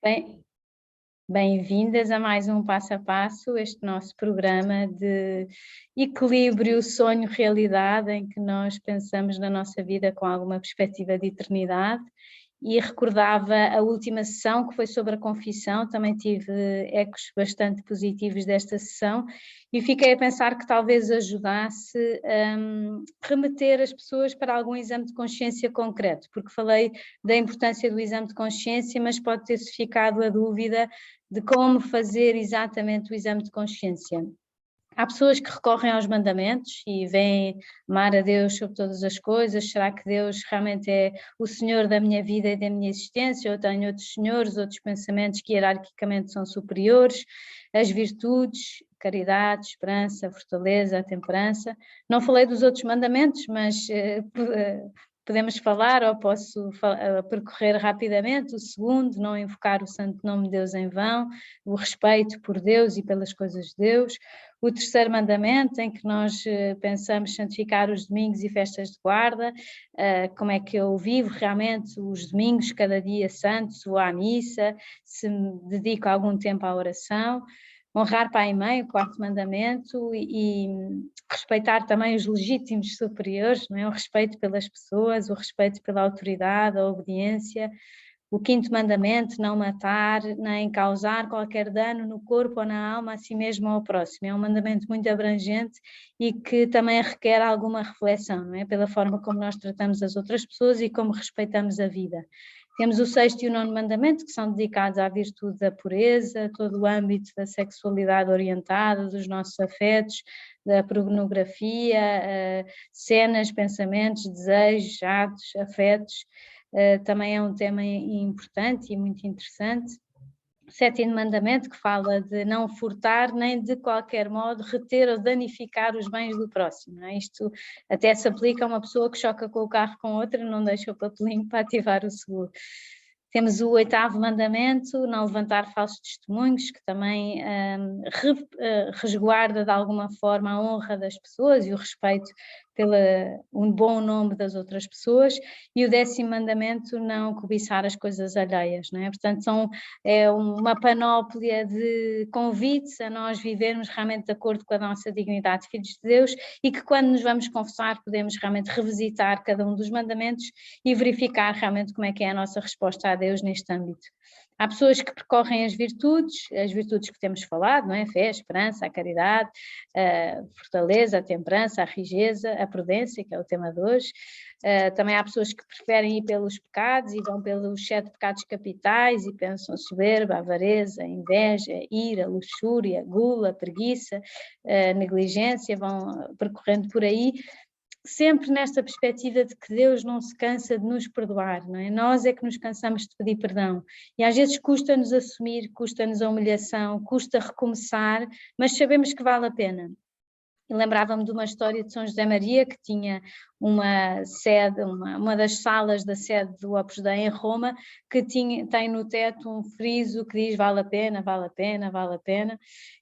Bem, bem-vindas a mais um Passo a Passo, este nosso programa de equilíbrio, sonho, realidade, em que nós pensamos na nossa vida com alguma perspectiva de eternidade. E recordava a última sessão, que foi sobre a confissão, também tive ecos bastante positivos desta sessão, e fiquei a pensar que talvez ajudasse a remeter as pessoas para algum exame de consciência concreto, porque falei da importância do exame de consciência, mas pode ter-se ficado a dúvida de como fazer exatamente o exame de consciência. Há pessoas que recorrem aos mandamentos e veem amar a Deus sobre todas as coisas. Será que Deus realmente é o Senhor da minha vida e da minha existência? Ou tenho outros senhores, outros pensamentos que hierarquicamente são superiores? As virtudes, caridade, esperança, fortaleza, temperança. Não falei dos outros mandamentos, mas podemos falar, ou posso percorrer rapidamente. O segundo, não invocar o santo nome de Deus em vão, o respeito por Deus e pelas coisas de Deus. O terceiro mandamento, em que nós pensamos santificar os domingos e festas de guarda, como é que eu vivo realmente os domingos, cada dia santo, se vou à missa, se me dedico algum tempo à oração. Honrar pai e mãe, o quarto mandamento, e respeitar também os legítimos superiores, não é? O respeito pelas pessoas, o respeito pela autoridade, a obediência. O quinto mandamento, não matar, nem causar qualquer dano no corpo ou na alma, a si mesmo ou ao próximo. É um mandamento muito abrangente e que também requer alguma reflexão, não é? Pela forma como nós tratamos as outras pessoas e como respeitamos a vida. Temos o sexto e o nono mandamento, que são dedicados à virtude da pureza, todo o âmbito da sexualidade orientada, dos nossos afetos, da pornografia, cenas, pensamentos, desejos, atos, afetos. Também é um tema importante e muito interessante. O sétimo mandamento, que fala de não furtar nem de qualquer modo reter ou danificar os bens do próximo, não é? Isto até se aplica a uma pessoa que choca com o carro com outra, não deixa o papelinho para ativar o seguro. Temos o oitavo mandamento, não levantar falsos testemunhos, que também resguarda de alguma forma a honra das pessoas e o respeito pelo um bom nome das outras pessoas. E o décimo mandamento, não cobiçar as coisas alheias, não é? Portanto, é uma panóplia de convites a nós vivermos realmente de acordo com a nossa dignidade de filhos de Deus, e que quando nos vamos confessar podemos realmente revisitar cada um dos mandamentos e verificar realmente como é que é a nossa resposta a Deus neste âmbito. Há pessoas que percorrem as virtudes que temos falado, não é? A fé, a esperança, a caridade, a fortaleza, a temperança, a rigidez, a prudência, que é o tema de hoje. Também há pessoas que preferem ir pelos pecados e vão pelos 7 pecados capitais e pensam soberba, avareza, inveja, ira, luxúria, gula, preguiça, negligência, vão percorrendo por aí, sempre nesta perspectiva de que Deus não se cansa de nos perdoar, não é? Nós é que nos cansamos de pedir perdão, e às vezes custa-nos assumir, custa-nos a humilhação, custa recomeçar, mas sabemos que vale a pena. E lembrava-me de uma história de São José Maria, que tinha uma sede, uma das salas da sede do Opus Dei em Roma, que tem no teto um friso que diz vale a pena, vale a pena, vale a pena.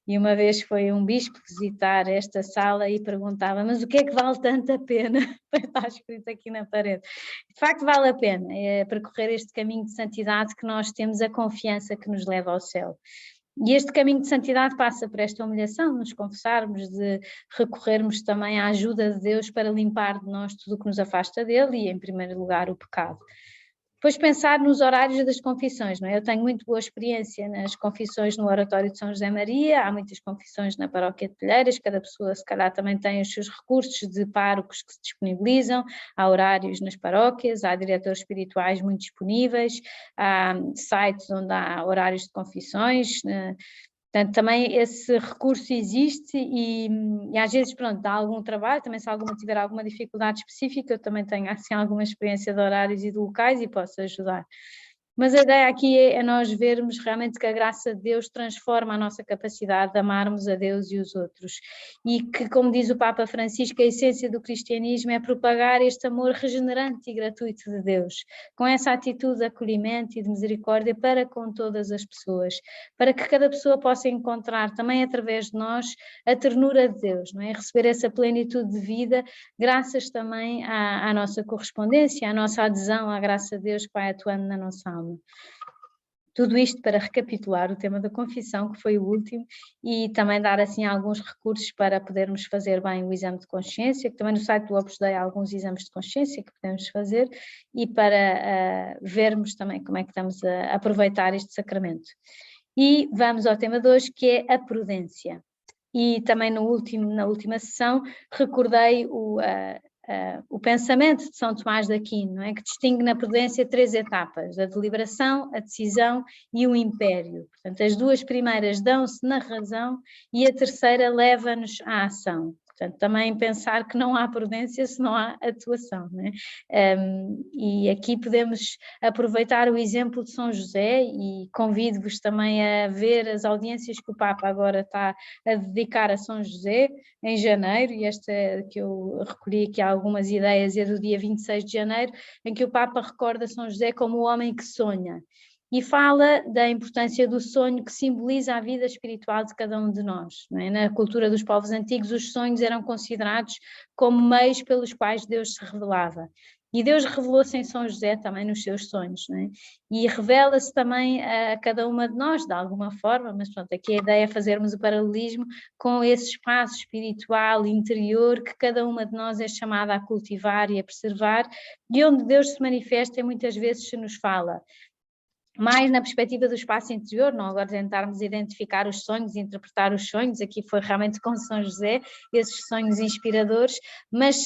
E uma vez foi um bispo visitar esta sala e perguntava, mas o que é que vale tanto a pena? Está escrito aqui na parede. De facto vale a pena, é percorrer este caminho de santidade que nós temos a confiança que nos leva ao céu. E este caminho de santidade passa por esta humilhação, de nos confessarmos, de recorrermos também à ajuda de Deus para limpar de nós tudo o que nos afasta dele e, em primeiro lugar, o pecado. Depois pensar nos horários das confissões, não é? Eu tenho muito boa experiência nas confissões no Oratório de São José Maria, há muitas confissões na Paróquia de Telheiras, cada pessoa se calhar também tem os seus recursos de párocos que se disponibilizam, há horários nas paróquias, há diretores espirituais muito disponíveis, há sites onde há horários de confissões, portanto, também esse recurso existe e às vezes, pronto, dá algum trabalho, também se alguma tiver alguma dificuldade específica, eu também tenho assim alguma experiência de horários e de locais e posso ajudar. Mas a ideia aqui é nós vermos realmente que a graça de Deus transforma a nossa capacidade de amarmos a Deus e os outros, e que, como diz o Papa Francisco, a essência do cristianismo é propagar este amor regenerante e gratuito de Deus, com essa atitude de acolhimento e de misericórdia para com todas as pessoas, para que cada pessoa possa encontrar também através de nós a ternura de Deus, não é? Receber essa plenitude de vida, graças também à nossa correspondência, à nossa adesão à graça de Deus que vai atuando na nossa alma. Tudo isto para recapitular o tema da confissão, que foi o último, e também dar assim alguns recursos para podermos fazer bem o exame de consciência, que também no site do Opus Dei há alguns exames de consciência que podemos fazer, e para vermos também como é que estamos a aproveitar este sacramento. E vamos ao tema de hoje, que é a prudência. E também na última sessão recordei o pensamento de São Tomás de Aquino, não é? Que distingue na prudência 3 etapas: a deliberação, a decisão e o império. Portanto, as 2 primeiras dão-se na razão e a terceira leva-nos à ação. Portanto, também pensar que não há prudência se não há atuação, não é? E aqui podemos aproveitar o exemplo de São José, e convido-vos também a ver as audiências que o Papa agora está a dedicar a São José em janeiro, e esta que eu recolhi aqui algumas ideias é do dia 26 de janeiro, em que o Papa recorda São José como o homem que sonha. E fala da importância do sonho, que simboliza a vida espiritual de cada um de nós, não é? Na cultura dos povos antigos, os sonhos eram considerados como meios pelos quais Deus se revelava. E Deus revelou-se em São José também nos seus sonhos, não é? E revela-se também a cada uma de nós, de alguma forma, mas pronto, aqui a ideia é fazermos o paralelismo com esse espaço espiritual interior que cada uma de nós é chamada a cultivar e a preservar, e onde Deus se manifesta e muitas vezes se nos fala. Mais na perspectiva do espaço interior, não agora tentarmos identificar os sonhos, interpretar os sonhos, aqui foi realmente com São José, esses sonhos inspiradores, mas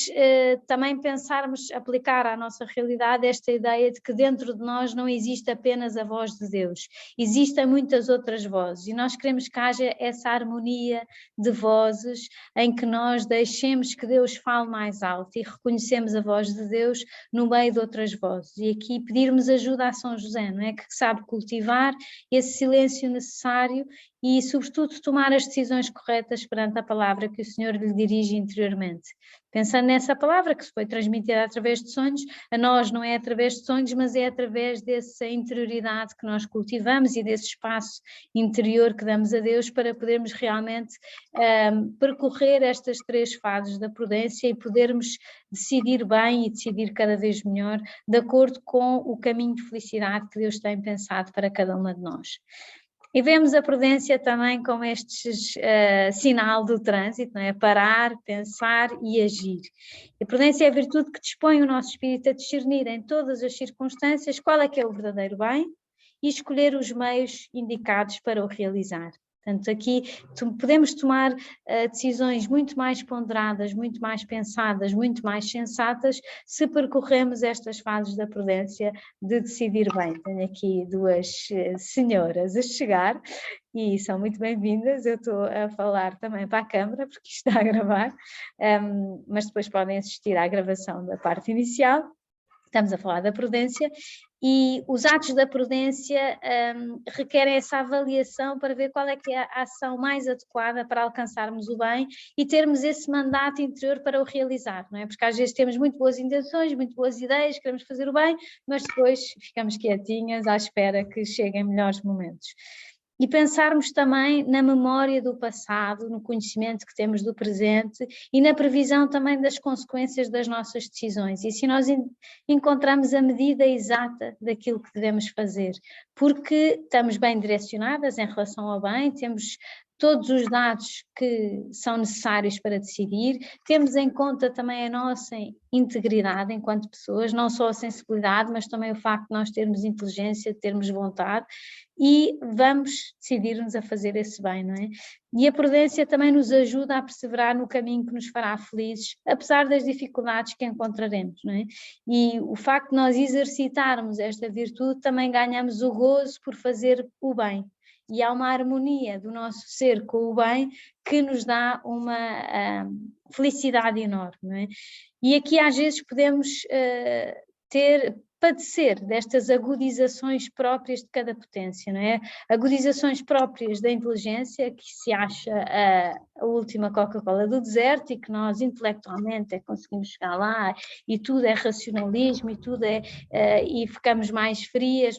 também pensarmos, aplicar à nossa realidade esta ideia de que dentro de nós não existe apenas a voz de Deus, existem muitas outras vozes, e nós queremos que haja essa harmonia de vozes, em que nós deixemos que Deus fale mais alto e reconhecemos a voz de Deus no meio de outras vozes, e aqui pedirmos ajuda a São José, não é? Que sabe cultivar esse silêncio necessário e, sobretudo, tomar as decisões corretas perante a palavra que o Senhor lhe dirige interiormente. Pensando nessa palavra que se foi transmitida através de sonhos, a nós não é através de sonhos, mas é através dessa interioridade que nós cultivamos e desse espaço interior que damos a Deus para podermos realmente percorrer estas 3 fases da prudência e podermos decidir bem e decidir cada vez melhor, de acordo com o caminho de felicidade que Deus tem pensado para cada uma de nós. E vemos a prudência também como este sinal do trânsito, não é? Parar, pensar e agir. E a prudência é a virtude que dispõe o nosso espírito a discernir em todas as circunstâncias qual é que é o verdadeiro bem e escolher os meios indicados para o realizar. Portanto, aqui podemos tomar decisões muito mais ponderadas, muito mais pensadas, muito mais sensatas, se percorremos estas fases da prudência de decidir bem. Tenho aqui 2 senhoras a chegar e são muito bem-vindas. Eu estou a falar também para a câmara, porque isto está a gravar, mas depois podem assistir à gravação da parte inicial. Estamos a falar da prudência, e os atos da prudência requerem essa avaliação para ver qual é que é a ação mais adequada para alcançarmos o bem e termos esse mandato interior para o realizar, não é? Porque às vezes temos muito boas intenções, muito boas ideias, queremos fazer o bem, mas depois ficamos quietinhas à espera que cheguem melhores momentos. E pensarmos também na memória do passado, no conhecimento que temos do presente e na previsão também das consequências das nossas decisões. E se nós encontramos a medida exata daquilo que devemos fazer, porque estamos bem direcionadas em relação ao bem, temos todos os dados que são necessários para decidir, temos em conta também a nossa integridade enquanto pessoas, não só a sensibilidade, mas também o facto de nós termos inteligência, de termos vontade, e vamos decidir-nos a fazer esse bem, não é? E a prudência também nos ajuda a perseverar no caminho que nos fará felizes, apesar das dificuldades que encontraremos, não é? E o facto de nós exercitarmos esta virtude, também ganhamos o gozo por fazer o bem. E há uma harmonia do nosso ser com o bem que nos dá uma felicidade enorme, não é? E aqui às vezes podemos padecer destas agudizações próprias de cada potência, não é? Agudizações próprias da inteligência, que se acha a última Coca-Cola do deserto e que nós intelectualmente conseguimos chegar lá e tudo é racionalismo e tudo e ficamos mais frias,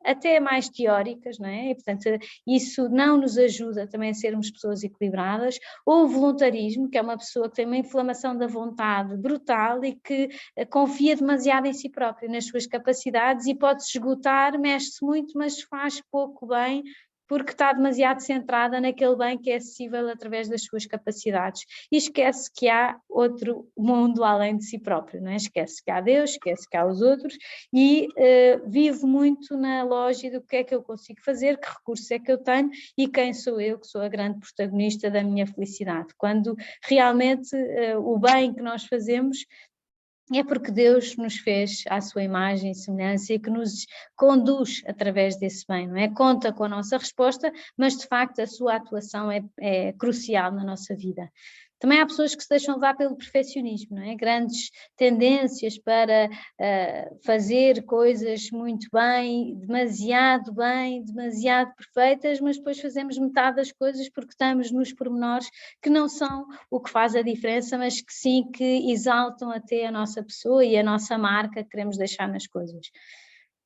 até mais teóricas, não é? E, portanto, isso não nos ajuda também a sermos pessoas equilibradas. Ou o voluntarismo, que é uma pessoa que tem uma inflamação da vontade brutal e que confia demasiado em si próprio, nas suas capacidades, e pode-se esgotar, mexe-se muito, mas faz pouco bem, porque está demasiado centrada naquele bem que é acessível através das suas capacidades, e esquece que há outro mundo além de si próprio, não é? Esquece que há Deus, esquece que há os outros, e vive muito na lógica do que é que eu consigo fazer, que recursos é que eu tenho e quem sou eu, que sou a grande protagonista da minha felicidade, quando realmente o bem que nós fazemos é porque Deus nos fez à sua imagem e semelhança e que nos conduz através desse bem, não é? Conta com a nossa resposta, mas de facto a sua atuação é crucial na nossa vida. Também há pessoas que se deixam levar pelo perfeccionismo, não é? Grandes tendências para fazer coisas muito bem, demasiado perfeitas, mas depois fazemos metade das coisas porque estamos nos pormenores que não são o que faz a diferença, mas que sim, que exaltam até a nossa pessoa e a nossa marca que queremos deixar nas coisas.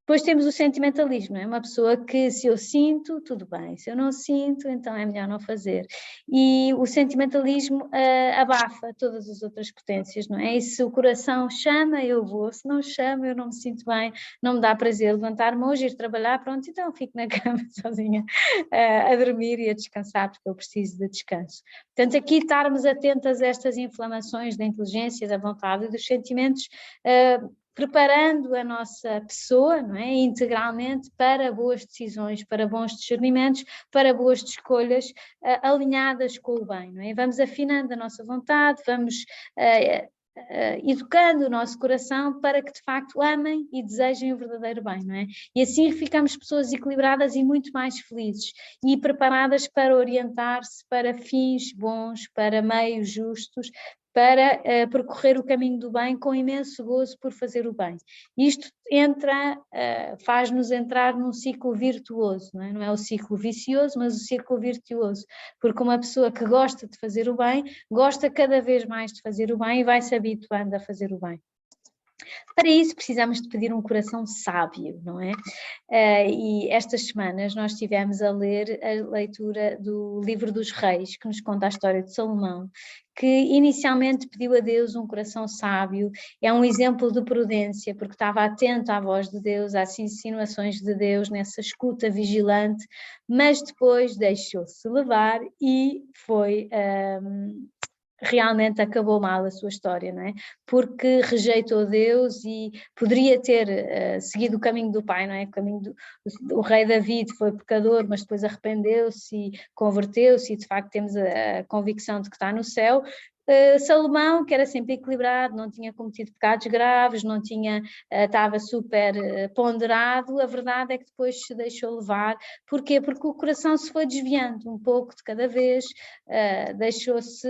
Depois temos o sentimentalismo, é uma pessoa que se eu sinto, tudo bem, se eu não sinto, então é melhor não fazer. E o sentimentalismo abafa todas as outras potências, não é? E se o coração chama, eu vou, se não chama, eu não me sinto bem, não me dá prazer levantar-me hoje, ir trabalhar, pronto, então fico na cama sozinha a dormir e a descansar, porque eu preciso de descanso. Portanto, aqui estarmos atentas a estas inflamações da inteligência, da vontade e dos sentimentos, preparando a nossa pessoa, não é, integralmente para boas decisões, para bons discernimentos, para boas escolhas alinhadas com o bem, não é? Vamos afinando a nossa vontade, vamos educando o nosso coração para que de facto amem e desejem o verdadeiro bem, não é? E assim ficamos pessoas equilibradas e muito mais felizes e preparadas para orientar-se para fins bons, para meios justos, para percorrer o caminho do bem com imenso gozo por fazer o bem. Isto faz-nos entrar num ciclo virtuoso, não é? Não é o ciclo vicioso, mas o ciclo virtuoso, porque uma pessoa que gosta de fazer o bem, gosta cada vez mais de fazer o bem e vai se habituando a fazer o bem. Para isso precisamos de pedir um coração sábio, não é? E estas semanas nós estivemos a ler a leitura do Livro dos Reis, que nos conta a história de Salomão, que inicialmente pediu a Deus um coração sábio, é um exemplo de prudência, porque estava atento à voz de Deus, às insinuações de Deus, nessa escuta vigilante, mas depois deixou-se levar e foi... realmente acabou mal a sua história, não é? Porque rejeitou Deus e poderia ter seguido o caminho do pai, não é? O caminho o rei David foi pecador, mas depois arrependeu-se e converteu-se e de facto temos a convicção de que está no céu. Salomão, que era sempre equilibrado, não tinha cometido pecados graves, não tinha, estava super ponderado, a verdade é que depois se deixou levar. Porquê? Porque o coração se foi desviando um pouco de cada vez, deixou-se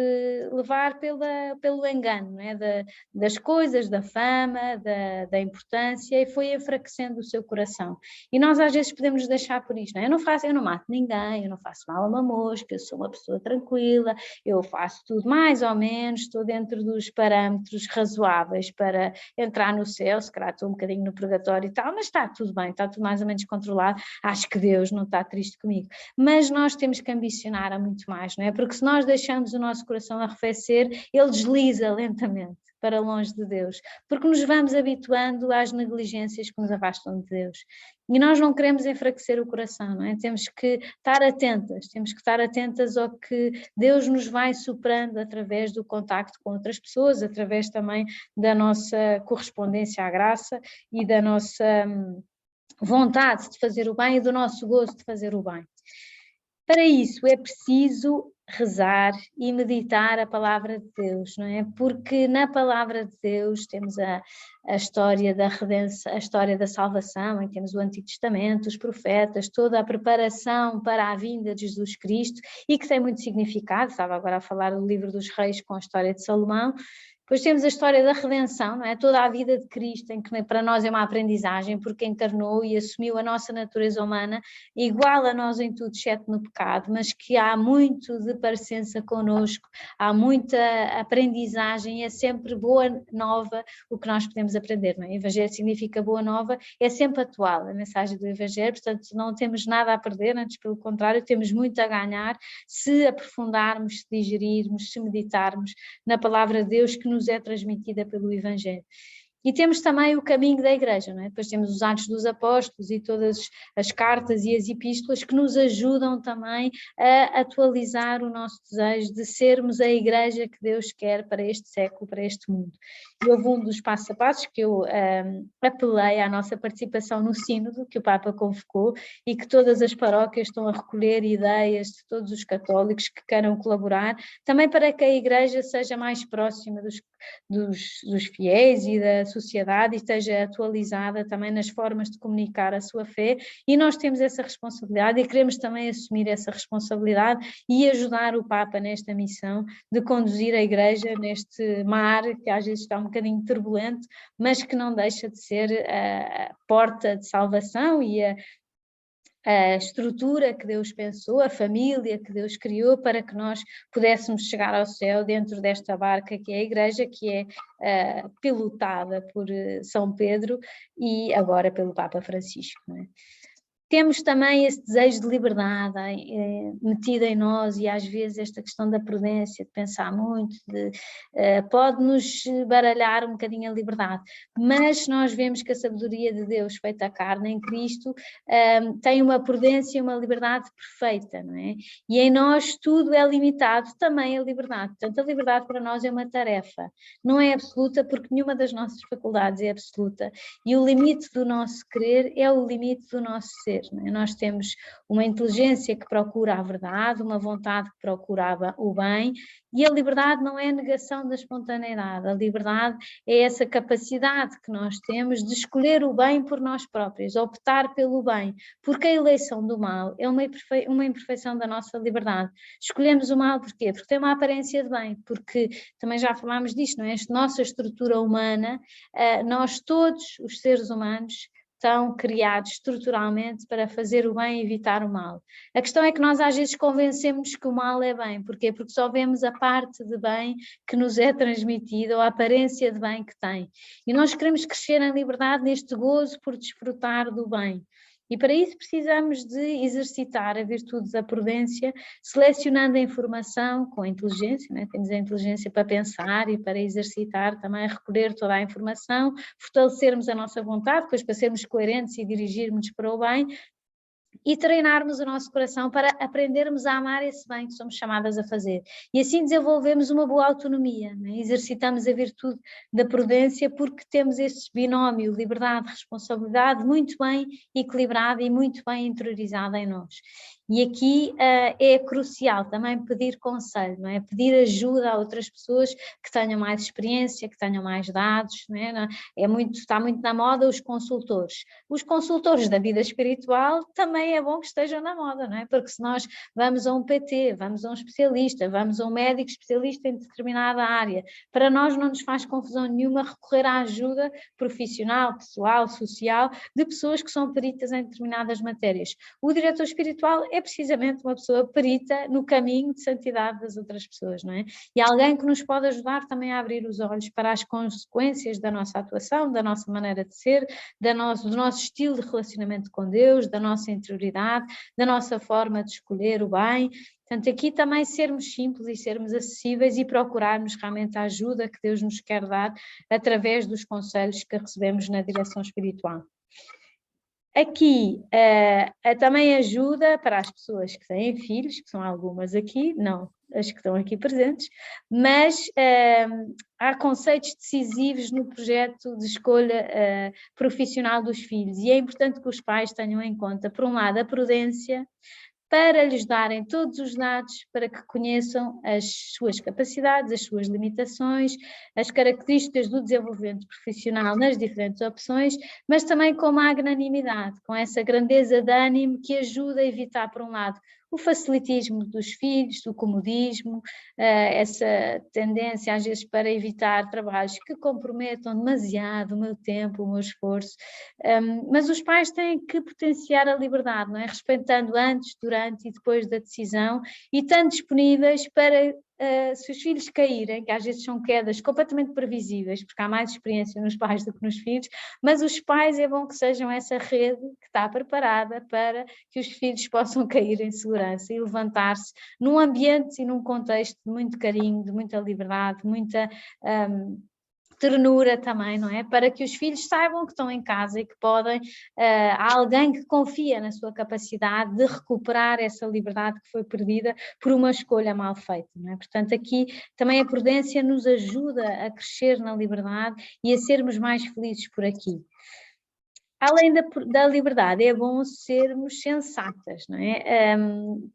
levar pelo engano, não é? Das coisas, da fama, da importância, e foi enfraquecendo o seu coração. E nós às vezes podemos deixar por isto, não é? Eu não mato ninguém, eu não faço mal a uma mosca, eu sou uma pessoa tranquila, eu faço tudo mais ou menos, estou dentro dos parâmetros razoáveis para entrar no céu, se calhar estou um bocadinho no purgatório e tal, mas está tudo bem, está tudo mais ou menos controlado, acho que Deus não está triste comigo. Mas nós temos que ambicionar a muito mais, não é? Porque se nós deixamos o nosso coração arrefecer, ele desliza lentamente para longe de Deus, porque nos vamos habituando às negligências que nos afastam de Deus. E nós não queremos enfraquecer o coração, não é? Temos que estar atentas ao que Deus nos vai soprando através do contacto com outras pessoas, através também da nossa correspondência à graça e da nossa vontade de fazer o bem e do nosso gozo de fazer o bem. Para isso é preciso rezar e meditar a palavra de Deus, não é? Porque na palavra de Deus temos a história da redenção, a história da salvação, em que temos o Antigo Testamento, os profetas, toda a preparação para a vinda de Jesus Cristo e que tem muito significado. Estava agora a falar do Livro dos Reis com a história de Salomão. Depois temos a história da redenção, não é? Toda a vida de Cristo, em que para nós é uma aprendizagem, porque encarnou e assumiu a nossa natureza humana, igual a nós em tudo, exceto no pecado, mas que há muito de parecença connosco, há muita aprendizagem, é sempre boa nova o que nós podemos aprender, não é? Evangelho significa boa nova, é sempre atual a mensagem do Evangelho, portanto não temos nada a perder, antes pelo contrário, temos muito a ganhar se aprofundarmos, se digerirmos, se meditarmos na palavra de Deus que nos é transmitida pelo Evangelho. E temos também o caminho da Igreja, não é? Depois temos os Atos dos Apóstolos e todas as cartas e as epístolas que nos ajudam também a atualizar o nosso desejo de sermos a Igreja que Deus quer para este século, para este mundo. E houve um dos passos a passos que eu apelei à nossa participação no sínodo que o Papa convocou e que todas as paróquias estão a recolher ideias de todos os católicos que queiram colaborar, também para que a Igreja seja mais próxima dos fiéis e da sociedade e esteja atualizada também nas formas de comunicar a sua fé, e nós temos essa responsabilidade e queremos também assumir essa responsabilidade e ajudar o Papa nesta missão de conduzir a Igreja neste mar que às vezes está um bocadinho turbulento, mas que não deixa de ser a porta de salvação e a estrutura que Deus pensou, a família que Deus criou para que nós pudéssemos chegar ao céu dentro desta barca que é a Igreja, que é pilotada por São Pedro e agora pelo Papa Francisco, não é? Temos também esse desejo de liberdade metido em nós, e às vezes esta questão da prudência, de pensar muito, pode-nos baralhar um bocadinho a liberdade, mas nós vemos que a sabedoria de Deus feita carne em Cristo tem uma prudência e uma liberdade perfeita, não é? E em nós tudo é limitado, também a liberdade. Portanto, a liberdade para nós é uma tarefa, não é absoluta porque nenhuma das nossas faculdades é absoluta, e o limite do nosso querer é o limite do nosso ser. Nós temos uma inteligência que procura a verdade, uma vontade que procura o bem, e a liberdade não é a negação da espontaneidade, a liberdade é essa capacidade que nós temos de escolher o bem por nós próprios, optar pelo bem, porque a eleição do mal é uma imperfeição da nossa liberdade. Escolhemos o mal porquê? Porque tem uma aparência de bem, porque também já falámos disto, não é? Esta nossa estrutura humana, nós todos os seres humanos estão criados estruturalmente para fazer o bem e evitar o mal. A questão é que nós às vezes convencemos que o mal é bem. Porquê? Porque só vemos a parte de bem que nos é transmitida ou a aparência de bem que tem. E nós queremos crescer em liberdade neste gozo por desfrutar do bem. E para isso precisamos de exercitar a virtude da prudência, selecionando a informação com a inteligência, né? Temos a inteligência para pensar e para exercitar também, recolher toda a informação, fortalecermos a nossa vontade, depois para sermos coerentes e dirigirmos para o bem, e treinarmos o nosso coração para aprendermos a amar esse bem que somos chamadas a fazer. E assim desenvolvemos uma boa autonomia, né? Exercitamos a virtude da prudência porque temos esse binómio liberdade, responsabilidade muito bem equilibrado e muito bem interiorizado em nós. E aqui é crucial também pedir conselho, não é? Pedir ajuda a outras pessoas que tenham mais experiência, que tenham mais dados, não é? Está muito na moda os consultores. Os consultores da vida espiritual também é bom que estejam na moda, não é? Porque se nós vamos a um PT, vamos a um especialista, vamos a um médico especialista em determinada área, para nós não nos faz confusão nenhuma recorrer à ajuda profissional, pessoal, social, de pessoas que são peritas em determinadas matérias. O diretor espiritual é precisamente uma pessoa perita no caminho de santidade das outras pessoas, não é? E alguém que nos pode ajudar também a abrir os olhos para as consequências da nossa atuação, da nossa maneira de ser, do nosso estilo de relacionamento com Deus, da nossa interioridade, da nossa forma de escolher o bem. Portanto, aqui também sermos simples e sermos acessíveis e procurarmos realmente a ajuda que Deus nos quer dar através dos conselhos que recebemos na direção espiritual. Aqui também ajuda para as pessoas que têm filhos, que são algumas aqui, não as que estão aqui presentes, mas há conceitos decisivos no projeto de escolha profissional dos filhos, e é importante que os pais tenham em conta, por um lado, a prudência, para lhes darem todos os dados para que conheçam as suas capacidades, as suas limitações, as características do desenvolvimento profissional nas diferentes opções, mas também com magnanimidade, com essa grandeza de ânimo que ajuda a evitar, por um lado, o facilitismo dos filhos, o comodismo, essa tendência às vezes para evitar trabalhos que comprometam demasiado o meu tempo, o meu esforço, mas os pais têm que potenciar a liberdade, não é? Respeitando antes, durante e depois da decisão, e estando disponíveis para, se os filhos caírem, que às vezes são quedas completamente previsíveis, porque há mais experiência nos pais do que nos filhos, mas os pais é bom que sejam essa rede que está preparada para que os filhos possam cair em segurança e levantar-se num ambiente e num contexto de muito carinho, de muita liberdade, muita ternura também, não é? Para que os filhos saibam que estão em casa e que podem, há alguém que confia na sua capacidade de recuperar essa liberdade que foi perdida por uma escolha mal feita, não é? Portanto, aqui também a prudência nos ajuda a crescer na liberdade e a sermos mais felizes por aqui. Além da liberdade, é bom sermos sensatas, não é?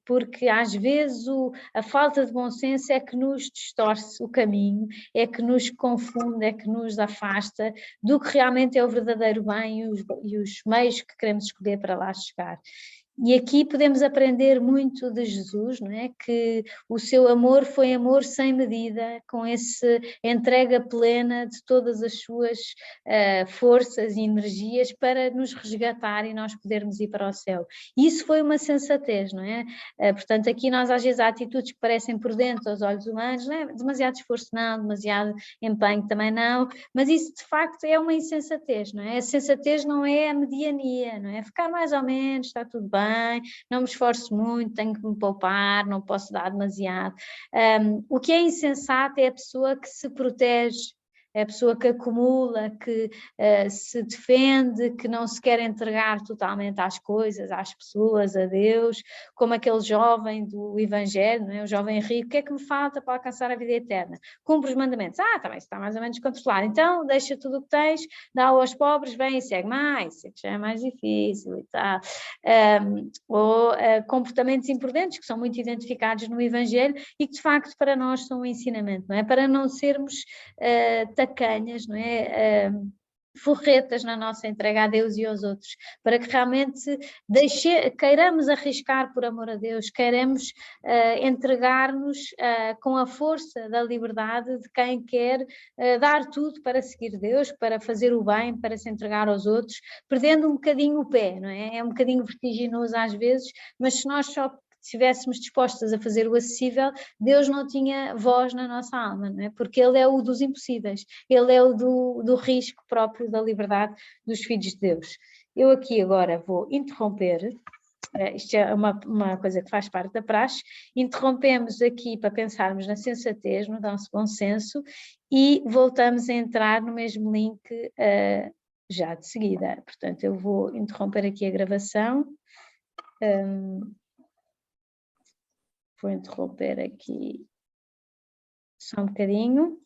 Porque às vezes a falta de bom senso é que nos distorce o caminho, é que nos confunde, é que nos afasta do que realmente é o verdadeiro bem e os meios que queremos escolher para lá chegar. E aqui podemos aprender muito de Jesus, não é? Que o seu amor foi amor sem medida, com essa entrega plena de todas as suas forças e energias para nos resgatar e nós podermos ir para o céu. E isso foi uma sensatez, não é? Portanto, aqui nós às vezes há atitudes que parecem prudentes aos olhos humanos, não é? Demasiado esforço não, demasiado empenho também não, mas isso de facto é uma insensatez, não é? A sensatez não é a mediania, não é? Ficar mais ou menos, está tudo bem, não me esforço muito, tenho que me poupar, não posso dar demasiado. O que é insensato é a pessoa que se protege, é a pessoa que acumula, que se defende, que não se quer entregar totalmente às coisas, às pessoas, a Deus, como aquele jovem do Evangelho, não é? O jovem rico, o que é que me falta para alcançar a vida eterna? Cumpre os mandamentos. Também está mais ou menos controlado. Então, deixa tudo o que tens, dá-o aos pobres, vem e segue mais, isso é que já é mais difícil e tal. Ou comportamentos imprudentes, que são muito identificados no Evangelho e que de facto para nós são um ensinamento, não é? Para não sermos tacanhas, não é? Forretas na nossa entrega a Deus e aos outros, para que realmente queiramos arriscar por amor a Deus, queiramos entregar-nos com a força da liberdade de quem quer dar tudo para seguir Deus, para fazer o bem, para se entregar aos outros, perdendo um bocadinho o pé, não é? É um bocadinho vertiginoso às vezes, mas se nós só estivéssemos dispostas a fazer o acessível, Deus não tinha voz na nossa alma, não é? Porque Ele é o dos impossíveis, Ele é o do risco próprio da liberdade dos filhos de Deus. Eu aqui agora vou interromper, isto é uma coisa que faz parte da praxe, interrompemos aqui para pensarmos na sensatez, no nosso bom senso, e voltamos a entrar no mesmo link já de seguida. Portanto, eu vou interromper aqui a gravação. Vou interromper aqui só um bocadinho.